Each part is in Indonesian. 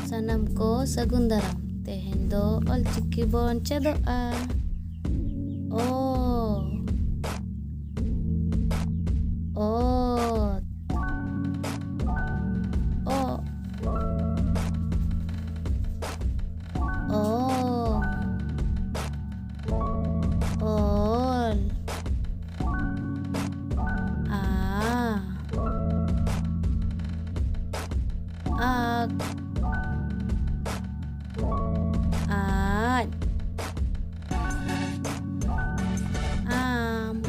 Sanam ko sagun daram. Tehen do ol chiki bon chedoh. Oh. Oh. Oh. Oh. Ol. Ah. Ak. Aj. Am.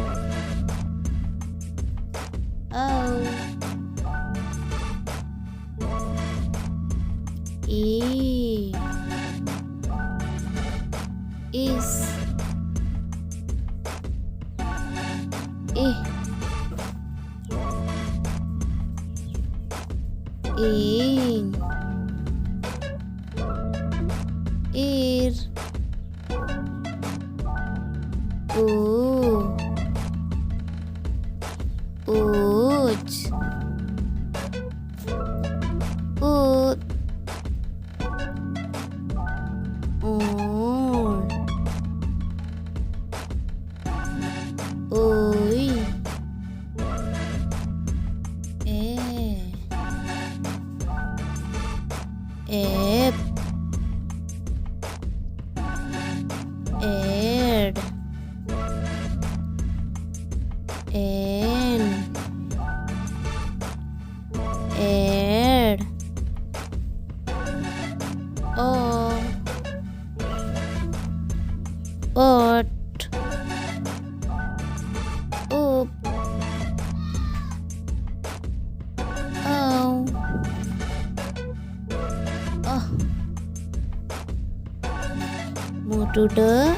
Oh. I. Is. Ih. In. Ir. Uj. Ut. Un. Uy. Ep. Ed. En. Ed. O. Ot. Up. Oh. Oh. Mutuda,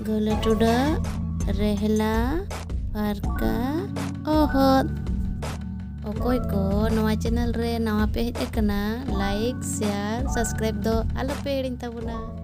galatuda, rehla, parka, ohot. Okoy ko nawa channel re nawa pe hej akana like, share, subscribe do ala pe tabuna.